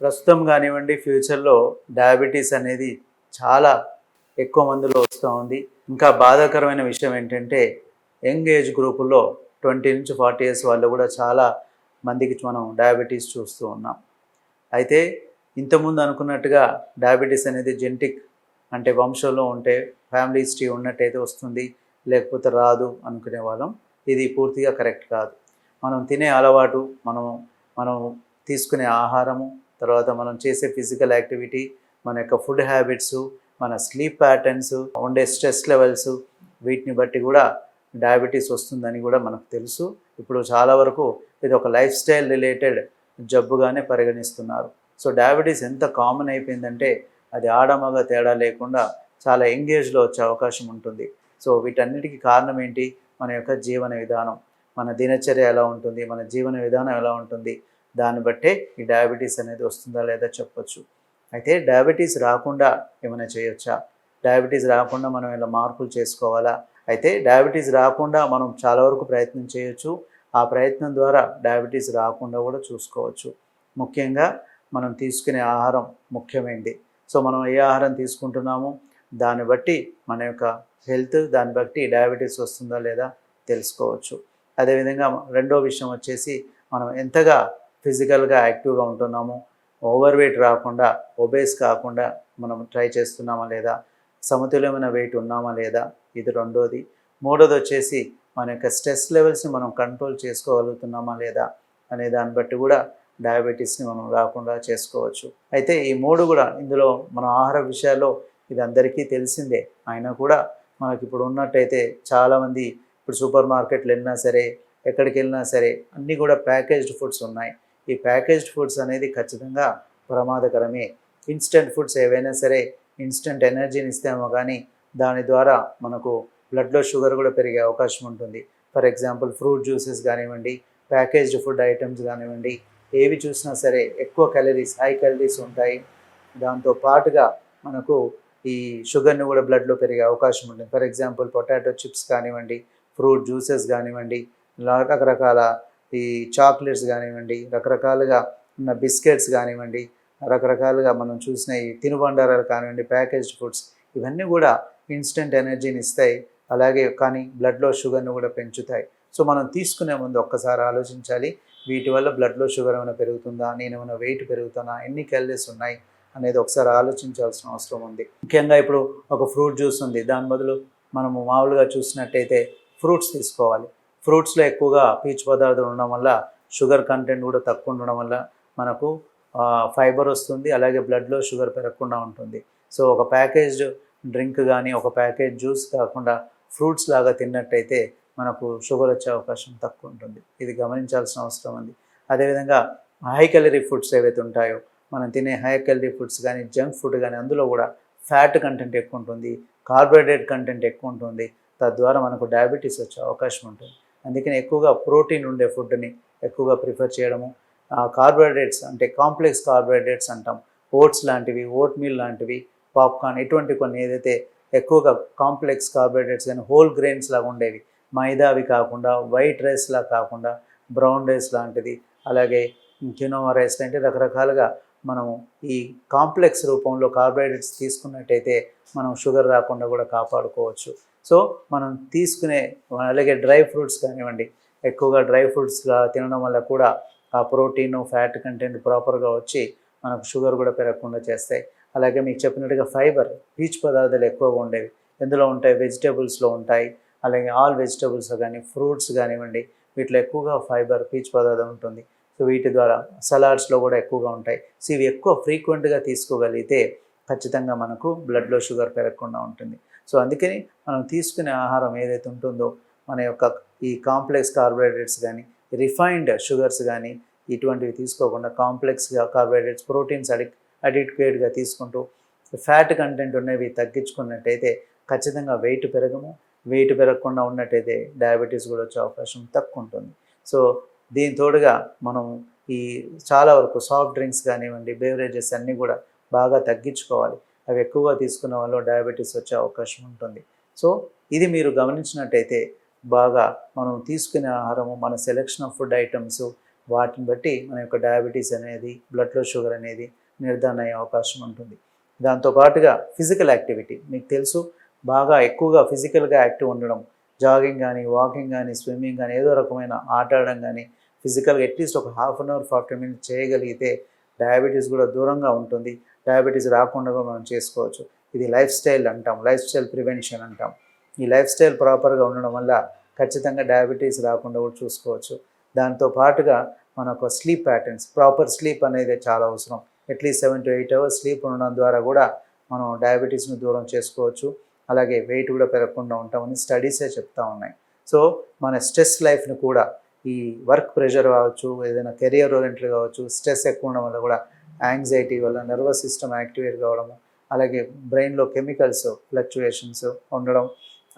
ప్రస్తుతం కానివ్వండి, ఫ్యూచర్లో డయాబెటీస్ అనేది చాలా ఎక్కువ మందిలో వస్తూ ఉంది. ఇంకా బాధాకరమైన విషయం ఏంటంటే యంగ్ ఏజ్ గ్రూపుల్లో 20 నుంచి 40 ఇయర్స్ వాళ్ళు కూడా చాలా మందికి మనం డయాబెటీస్ చూస్తూ ఉన్నాం. అయితే ఇంతకుముందు అనుకున్నట్టుగా డయాబెటీస్ అనేది జెనెటిక్, అంటే వంశంలో ఉంటే ఫ్యామిలీ హిస్టరీ ఉన్నట్టయితే వస్తుంది, లేకపోతే రాదు అనుకునే వాళ్ళం. ఇది పూర్తిగా కరెక్ట్ కాదు. మనం తినే అలవాటు, మనం తీసుకునే ఆహారము, తర్వాత మనం చేసే ఫిజికల్ యాక్టివిటీ, మన యొక్క ఫుడ్ హ్యాబిట్స్, మన స్లీప్ ప్యాటర్న్స్, ఉండే స్ట్రెస్ లెవెల్స్, వీటిని బట్టి కూడా డయాబెటీస్ వస్తుందని కూడా మనకు తెలుసు. ఇప్పుడు చాలా వరకు ఇది ఒక లైఫ్ స్టైల్ రిలేటెడ్ జబ్బుగానే పరిగణిస్తున్నారు. సో డయాబెటీస్ ఎంత కామన్ అయిపోయిందంటే అది ఆడమగ తేడా లేకుండా చాలా యంగ్ ఏజ్లో వచ్చే అవకాశం ఉంటుంది. సో వీటన్నిటికీ కారణం ఏంటి? మన యొక్క జీవన విధానం, మన దినచర్య ఎలా ఉంటుంది, మన జీవన విధానం ఎలా ఉంటుంది, దాన్ని బట్టే ఈ డయాబెటీస్ అనేది వస్తుందా లేదా చెప్పొచ్చు. అయితే డయాబెటీస్ రాకుండా ఏమైనా చేయొచ్చా? డయాబెటీస్ రాకుండా మనం ఇలా మార్పులు చేసుకోవాలా? అయితే డయాబెటీస్ రాకుండా మనం చాలా వరకు ప్రయత్నం చేయొచ్చు. ఆ ప్రయత్నం ద్వారా డయాబెటీస్ రాకుండా కూడా చూసుకోవచ్చు. ముఖ్యంగా మనం తీసుకునే ఆహారం ముఖ్యమైనది. సో మనం ఏ ఆహారం తీసుకుంటున్నామో దాన్ని బట్టి మన యొక్క హెల్త్, దాన్ని బట్టి డయాబెటీస్ వస్తుందా లేదా తెలుసుకోవచ్చు. అదేవిధంగా రెండో విషయం వచ్చేసి మనం ఎంతగా ఫిజికల్గా యాక్టివ్గా ఉంటున్నామో, ఓవర్ వెయిట్ రాకుండా, ఒబేస్ కాకుండా మనం ట్రై చేస్తున్నామా లేదా, సమతుల్యమైన వెయిట్ ఉన్నామా లేదా, ఇది రెండోది. మూడోది వచ్చేసి మన యొక్క స్ట్రెస్ లెవెల్స్ని మనం కంట్రోల్ చేసుకోగలుగుతున్నామా లేదా అనే దాన్ని బట్టి కూడా డయాబెటీస్ని మనం రాకుండా చేసుకోవచ్చు. అయితే ఈ మూడు కూడా ఇందులో మన ఆహార విషయాల్లో ఇది అందరికీ తెలిసిందే. అయినా కూడా మనకి ఇప్పుడు ఉన్నట్టయితే చాలామంది ఇప్పుడు సూపర్ మార్కెట్లు వెళ్ళినా సరే, ఎక్కడికి వెళ్ళినా సరే అన్నీ కూడా ప్యాకేజ్డ్ ఫుడ్స్ ఉన్నాయి. ఈ ప్యాకేజ్డ్ ఫుడ్స్ అనేది ఖచ్చితంగా ప్రమాదకరమే. ఇన్స్టెంట్ ఫుడ్స్ ఏవైనా సరే ఇన్స్టెంట్ ఎనర్జీని ఇస్తేమో కానీ దాని ద్వారా మనకు బ్లడ్లో షుగర్ కూడా పెరిగే అవకాశం ఉంటుంది. ఫర్ ఎగ్జాంపుల్ ఫ్రూట్ జ్యూసెస్ కానివ్వండి, ప్యాకేజ్డ్ ఫుడ్ ఐటమ్స్ కానివ్వండి, ఏవి చూసినా సరే ఎక్కువ క్యాలరీస్, హై క్యాలరీస్ ఉంటాయి. దాంతో పాటుగా మనకు ఈ షుగర్ని కూడా బ్లడ్లో పెరిగే అవకాశం ఉంటుంది. ఫర్ ఎగ్జాంపుల్ పొటాటో చిప్స్ కానివ్వండి, ఫ్రూట్ జ్యూసెస్ కానివ్వండి, రకరకాల ఈ చాక్లెట్స్ కానివ్వండి, రకరకాలుగా ఉన్న బిస్కెట్స్ కానివ్వండి, రకరకాలుగా మనం చూసిన ఈ తినుబండారాలు కానివ్వండి, ప్యాకేజ్డ్ ఫుడ్స్, ఇవన్నీ కూడా ఇన్స్టెంట్ ఎనర్జీని ఇస్తాయి. అలాగే కానీ బ్లడ్లో షుగర్ని కూడా పెంచుతాయి. సో మనం తీసుకునే ముందు ఒక్కసారి ఆలోచించాలి, వీటి వల్ల బ్లడ్లో షుగర్ ఏమైనా పెరుగుతుందా, నేను ఏమైనా వెయిట్ పెరుగుతానా, ఎన్ని క్యాలరీస్ ఉన్నాయి అనేది ఒకసారి ఆలోచించాల్సిన అవసరం ఉంది. ముఖ్యంగా ఇప్పుడు ఒక ఫ్రూట్ జ్యూస్ ఉంది, దాని బదులు మనము మామూలుగా చూసినట్టయితే ఫ్రూట్స్ తీసుకోవాలి. ఫ్రూట్స్లో ఎక్కువగా పీచు పదార్థాలు ఉండడం వల్ల, షుగర్ కంటెంట్ కూడా తక్కువ ఉండడం వల్ల మనకు ఫైబర్ వస్తుంది, అలాగే బ్లడ్లో షుగర్ పెరగకుండా ఉంటుంది. సో ఒక ప్యాకేజ్డ్ డ్రింక్ కానీ, ఒక ప్యాకేజ్ జ్యూస్ కాకుండా ఫ్రూట్స్ లాగా తిన్నట్టయితే మనకు షుగర్ వచ్చే అవకాశం తక్కువ ఉంటుంది. ఇది గమనించాల్సిన అవసరం ఉంది. అదేవిధంగా హై క్యాలరీ ఫుడ్స్ ఏవైతే ఉంటాయో, మనం తినే హై క్యాలరీ ఫుడ్స్ కానీ, జంక్ ఫుడ్ కానీ, అందులో కూడా ఫ్యాట్ కంటెంట్ ఎక్కువ ఉంటుంది, కార్బోహైడ్రేట్ కంటెంట్ ఎక్కువ ఉంటుంది. తద్వారా మనకు డయాబెటీస్ వచ్చే అవకాశం ఉంటుంది. అందుకని ఎక్కువగా ప్రోటీన్ ఉండే ఫుడ్ని ఎక్కువగా ప్రిఫర్ చేయడము, కార్బోహైడ్రేట్స్ అంటే కాంప్లెక్స్ కార్బోహైడ్రేట్స్ అంటాం, ఓట్స్ లాంటివి, ఓట్ మీల్ లాంటివి, పాప్కార్న్, ఇటువంటి కొన్ని ఏదైతే ఎక్కువగా కాంప్లెక్స్ కార్బోహైడ్రేట్స్ కానీ హోల్ గ్రెయిన్స్ లాగా ఉండేవి, మైదావి కాకుండా, వైట్ రైస్లా కాకుండా బ్రౌన్ రైస్ లాంటిది, అలాగే కినోవా రైస్ లాంటి రకరకాలుగా మనము ఈ కాంప్లెక్స్ రూపంలో కార్బోహైడ్రేట్స్ తీసుకున్నట్టయితే మనం షుగర్ రాకుండా కూడా కాపాడుకోవచ్చు. సో మనం తీసుకునే అలాగే డ్రై ఫ్రూట్స్ కానివ్వండి, ఎక్కువగా డ్రై ఫ్రూట్స్ తినడం వల్ల కూడా ఆ ప్రోటీన్, ఫ్యాట్ కంటెంట్ ప్రాపర్గా వచ్చి మనకు షుగర్ కూడా పెరగకుండా చేస్తాయి. అలాగే మీకు చెప్పినట్టుగా ఫైబర్, పీచు పదార్థాలు ఎక్కువగా ఉండేవి ఎందులో ఉంటాయి? వెజిటేబుల్స్లో ఉంటాయి. అలాగే ఆల్ వెజిటేబుల్స్ కానీ, ఫ్రూట్స్ కానివ్వండి, వీటిలో ఎక్కువగా ఫైబర్, పీచు పదార్థం ఉంటుంది. సో వీటి ద్వారా సలాడ్స్లో కూడా ఎక్కువగా ఉంటాయి. సో ఇవి ఎక్కువ ఫ్రీక్వెంట్గా తీసుకోగలిగితే ఖచ్చితంగా మనకు బ్లడ్లో షుగర్ పెరగకుండా ఉంటుంది. సో అందుకని మనం తీసుకునే ఆహారం ఏదైతే ఉంటుందో, మన యొక్క ఈ కాంప్లెక్స్ కార్బోహైడ్రేట్స్ కానీ, రిఫైన్డ్ షుగర్స్ కానీ, ఇటువంటివి తీసుకోకుండా కాంప్లెక్స్గా కార్బోహైడ్రేట్స్, ప్రోటీన్స్ అడిక్వేట్గా తీసుకుంటూ ఫ్యాట్ కంటెంట్ ఉన్నవి తగ్గించుకున్నట్టయితే ఖచ్చితంగా వెయిట్ పెరగము. వెయిట్ పెరగకుండా ఉన్నట్టయితే డయాబెటీస్ కూడా వచ్చే అవకాశం తక్కువ ఉంటుంది. సో దీని తోడుగా మనం ఈ చాలా వరకు సాఫ్ట్ డ్రింక్స్ కానివ్వండి, బేవరేజెస్ అన్నీ కూడా బాగా తగ్గించుకోవాలి. అవి ఎక్కువగా తీసుకున్న వాళ్ళు డయాబెటీస్ వచ్చే అవకాశం ఉంటుంది. సో ఇది మీరు గమనించినట్టయితే బాగా మనం తీసుకునే ఆహారము, మన సెలెక్షన్ ఆఫ్ ఫుడ్ ఐటమ్స్, వాటిని బట్టి మన యొక్క డయాబెటీస్ అనేది, బ్లడ్లో షుగర్ అనేది నిర్ధారణ అయ్యే అవకాశం ఉంటుంది. దాంతోపాటుగా ఫిజికల్ యాక్టివిటీ మీకు తెలుసు, బాగా ఎక్కువగా ఫిజికల్గా యాక్టివ్ ఉండడం, జాగింగ్ కానీ, వాకింగ్ కానీ, స్విమ్మింగ్ కానీ, ఏదో రకమైన ఆట ఆడడం కానీ, ఫిజికల్గా అట్లీస్ట్ ఒక హాఫ్ అన్ అవర్ 40 మినిట్స్ చేయగలిగితే డయాబెటీస్ కూడా దూరంగా ఉంటుంది. డయాబెటీస్ రాకుండా కూడా మనం చేసుకోవచ్చు. ఇది లైఫ్ స్టైల్ అంటాం, లైఫ్ స్టైల్ ప్రివెన్షన్ అంటాం. ఈ లైఫ్ స్టైల్ ప్రాపర్గా ఉండడం వల్ల ఖచ్చితంగా డయాబెటీస్ రాకుండా కూడా చూసుకోవచ్చు. దాంతో పాటుగా మనకు స్లీప్ ప్యాటర్న్స్, ప్రాపర్ స్లీప్ అనేది చాలా అవసరం. అట్లీస్ట్ 7 to 8 అవర్స్ స్లీప్ ఉండడం ద్వారా కూడా మనం డయాబెటీస్ను దూరం చేసుకోవచ్చు. అలాగే వెయిట్ కూడా పెరగకుండా ఉంటామని స్టడీసే చెప్తా ఉన్నాయి. సో మన స్ట్రెస్ లైఫ్ని కూడా, ఈ వర్క్ ప్రెషర్ కావచ్చు, ఏదైనా కెరియర్ ఓరియంటెడ్ కావచ్చు, స్ట్రెస్ ఎక్కువ ఉండడం వల్ల కూడా యాంగ్జైటీ వల్ల నర్వస్ సిస్టమ్ యాక్టివేట్ కావడము, అలాగే బ్రెయిన్లో కెమికల్స్ ఫ్లక్చుయేషన్స్ ఉండడం,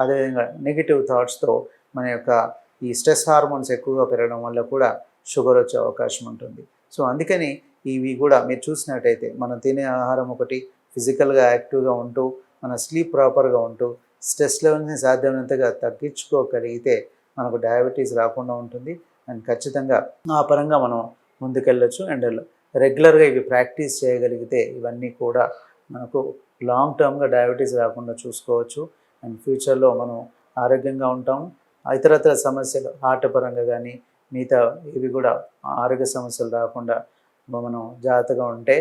అదేవిధంగా నెగిటివ్ థాట్స్తో మన యొక్క ఈ స్ట్రెస్ హార్మోన్స్ ఎక్కువగా పెరగడం వల్ల కూడా షుగర్ వచ్చే అవకాశం ఉంటుంది. సో అందుకని ఇవి కూడా మీరు చూసినట్టయితే మనం తినే ఆహారం ఒకటి, ఫిజికల్గా యాక్టివ్గా ఉంటూ, మన స్లీప్ ప్రాపర్గా ఉంటూ, స్ట్రెస్ లెవెల్స్ని సాధ్యమైనంతగా తగ్గించుకోగలిగితే మనకు డయాబెటీస్ రాకుండా ఉంటుంది. అండ్ ఖచ్చితంగా ఆ పరంగా మనం ముందుకెళ్ళొచ్చు. అండ్ రెగ్యులర్గా ఇవి ప్రాక్టీస్ చేయగలిగితే ఇవన్నీ కూడా మనకు లాంగ్ టర్మ్గా డయాబెటీస్ రాకుండా చూసుకోవచ్చు. అండ్ ఫ్యూచర్లో మనం ఆరోగ్యంగా ఉంటాము. ఇతరత్ర సమస్యలు హార్ట్ పరంగా కానీ, మిగతా ఇవి కూడా ఆరోగ్య సమస్యలు రాకుండా మనం జాగ్రత్తగా ఉంటే,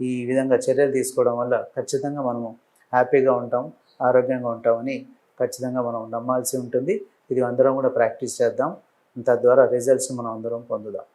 ఈ విధంగా చర్యలు తీసుకోవడం వల్ల ఖచ్చితంగా మనము హ్యాపీగా ఉంటాం, ఆరోగ్యంగా ఉంటామని ఖచ్చితంగా మనం నమ్మాల్సి ఉంటుంది. ఇది అందరం కూడా ప్రాక్టీస్ చేద్దాం. తద్వారా రిజల్ట్స్ మనం అందరం పొందుదాం.